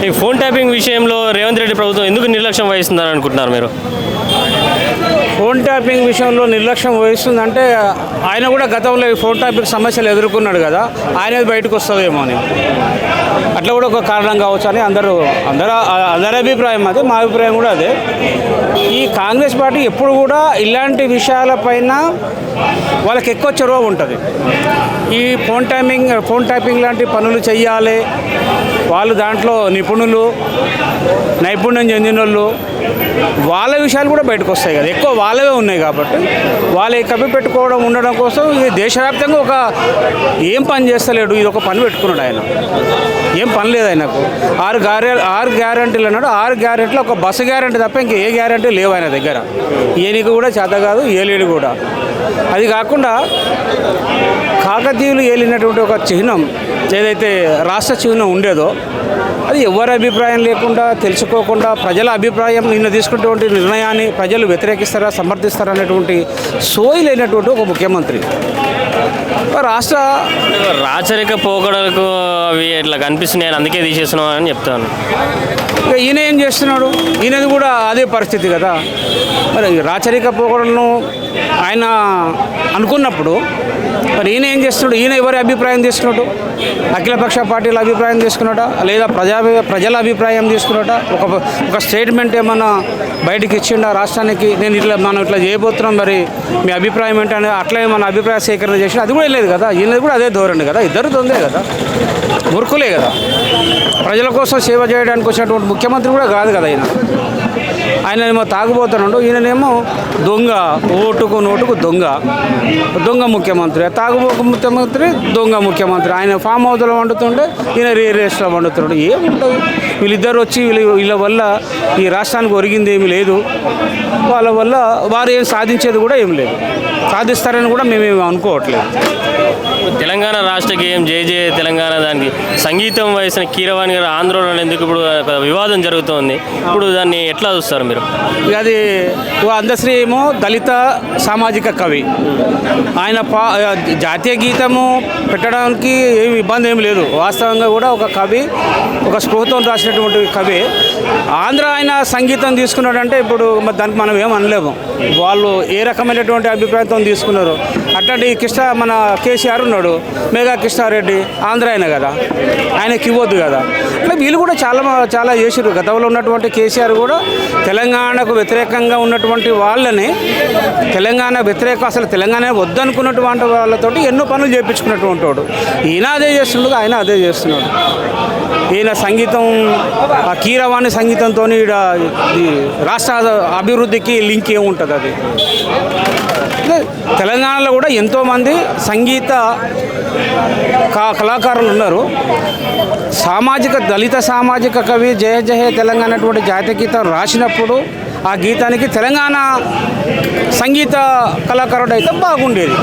ఈ phone tapping విషయంలో రేవంత్ రెడ్డి ప్రభుత్వం ఎందుకు నిర్లక్ష్యం వహిస్తుందని అనుకుంటున్నారు మీరు? ఫోన్ ట్యాపింగ్ విషయంలో నిర్లక్ష్యం వహిస్తుందంటే ఆయన కూడా గతంలో ఈ ఫోన్ ట్యాపింగ్ సమస్యలు ఎదుర్కొన్నాడు కదా, ఆయనది బయటకు వస్తుందేమో అని, అట్లా కూడా ఒక కారణం కావచ్చు అని అందరి అభిప్రాయం. అదే మా అభిప్రాయం కూడా అదే. ఈ కాంగ్రెస్ పార్టీ ఎప్పుడు కూడా ఇలాంటి విషయాలపైన వాళ్ళకి ఎక్కువ చొరవ ఉంటుంది. ఈ ఫోన్ ట్యాపింగ్ లాంటి పనులు చెయ్యాలి, వాళ్ళు దాంట్లో నైపుణ్యం చెందిన వాళ్ళు, వాళ్ళ విషయాలు కూడా బయటకు వస్తాయి కదా, ఎక్కువ వాళ్ళవే ఉన్నాయి కాబట్టి వాళ్ళే కప్పిపెట్టుకోవడం ఉండడం కోసం ఈ దేశవ్యాప్తంగా ఏం పని చేస్తలేడు, ఇది ఒక పని పెట్టుకున్నాడు ఆయన. ఏం పని లేదు ఆయనకు. 6 గ్యారెంటీలు అన్నాడు. 6 గ్యారెంటీలు ఒక బస్సు గ్యారెంటీ తప్ప ఇంక ఏ గ్యారెంటీ లేవు ఆయన దగ్గర. ఏనికి కూడా చేత కాదు, ఏలేడు కూడా. అది కాకుండా కాకతీయులు ఏలినటువంటి ఒక చిహ్నం ఏదైతే రాష్ట్ర చిహ్నం ఉండేదో అది ఎవరి అభిప్రాయం లేకుండా తెలుసుకోకుండా ప్రజల అభిప్రాయం నిన్న తీసుకున్నటువంటి నిర్ణయాన్ని ప్రజలు వ్యతిరేకిస్తారా సమర్థిస్తారా అనేటువంటి సోయి లేనటువంటి ఒక ముఖ్యమంత్రి. రాష్ట్ర రాచరిక పోకడలకు అవి ఇట్లా కనిపిస్తున్నాయని అందుకే తీసేస్తున్నాం అని చెప్తాను. ఈయన ఏం చేస్తున్నాడు? ఈయనది కూడా అదే పరిస్థితి కదా. మరి రాచరిక పోకడలను ఆయన అనుకున్నప్పుడు మరి ఈయన ఏం చేస్తున్నాడు? ఈయన ఎవరి అభిప్రాయం తీసుకున్నాడు? అఖిలపక్ష పార్టీల అభిప్రాయం తీసుకున్నాడా, లేదా ప్రజల అభిప్రాయం తీసుకున్నాడా? ఒక స్టేట్మెంట్ ఏమన్నా బయటికి ఇచ్చిండా రాష్ట్రానికి, మనం ఇట్లా చేయబోతున్నాం, మరి మీ అభిప్రాయం ఏంటంటే అట్లా ఏమన్నా అభిప్రాయ సేకరణ చేసినా అది కూడా లేదు కదా. ఈయనది కూడా అదే ధోరణి కదా. ఇద్దరు దొందే కదా, మూర్ఖులే కదా. ప్రజల కోసం సేవ చేయడానికి వచ్చినటువంటి ముఖ్యమంత్రి కూడా కాదు కదా ఆయనేమో తాగుబోతున్నాడు, ఈయననేమో దొంగ, ఓటుకు నోటుకు దొంగ ముఖ్యమంత్రి. తాగుబోకు ముఖ్యమంత్రి, దొంగ ముఖ్యమంత్రి. ఆయన ఫామ్ హౌస్లో వండుతుంటే ఈయన రేస్లో వండుతున్నాడు. ఏముంటుంది? వీళ్ళిద్దరు వచ్చి వీళ్ళ వల్ల ఈ రాష్ట్రానికి ఒరిగింది ఏమి లేదు, వాళ్ళ వల్ల వారు ఏం సాధించేది కూడా ఏం లేదు, సాధిస్తారని కూడా మేమేమి అనుకోవట్లేదు. తెలంగాణ రాష్ట్ర గేయం జై జయ తెలంగాణ దానికి సంగీతం వహించిన కీరవాణి గారు ఆందోళన ఎందుకు ఇప్పుడు వివాదం జరుగుతోంది, ఇప్పుడు దాన్ని ఎట్లా చూస్తారు మీరు? అది అందశ్రీ ఏమో దళిత సామాజిక కవి. ఆయన జాతీయ గీతము పెట్టడానికి ఏమి ఇబ్బంది ఏమి లేదు. వాస్తవంగా కూడా ఒక కవి, ఒక స్పృహతో రాసినటువంటి కవి. ఆంధ్ర ఆయన సంగీతం తీసుకున్నాడంటే ఇప్పుడు దానికి మనం ఏం అనలేము. వాళ్ళు ఏ రకమైనటువంటి అభిప్రాయంతో తీసుకున్నారు. అట్లాంటి మన కేసీఆర్ ఉన్నాడు, మేఘా కృష్ణారెడ్డి ఆంధ్ర అయినా కదా, ఆయనకి ఇవ్వద్దు కదా. అట్లా వీళ్ళు కూడా చాలా చేసారు. గతంలో ఉన్నటువంటి కేసీఆర్ కూడా తెలంగాణకు వ్యతిరేకంగా ఉన్నటువంటి వాళ్ళని అసలు తెలంగాణ వద్దనుకున్నటువంటి వాళ్ళతోటి ఎన్నో పనులు చేయించుకున్నటువంటి వాడు. ఈయన అదే చేస్తున్నాడు, ఆయన అదే చేస్తున్నాడు. ఈయన సంగీతం, ఆ కీరవాణి సంగీతంతో రాష్ట్ర అభివృద్ధికి లింక్ ఏముంటుంది? అది తెలంగాణలో కూడా ఎంతోమంది సంగీత కళాకారులు ఉన్నారు. దళిత సామాజిక కవి జయ జయ తెలంగాణ అటువంటి జాతీయ గీతం రాసినప్పుడు ఆ గీతానికి తెలంగాణ సంగీత కళాకారుడు అయితే బాగుండేది.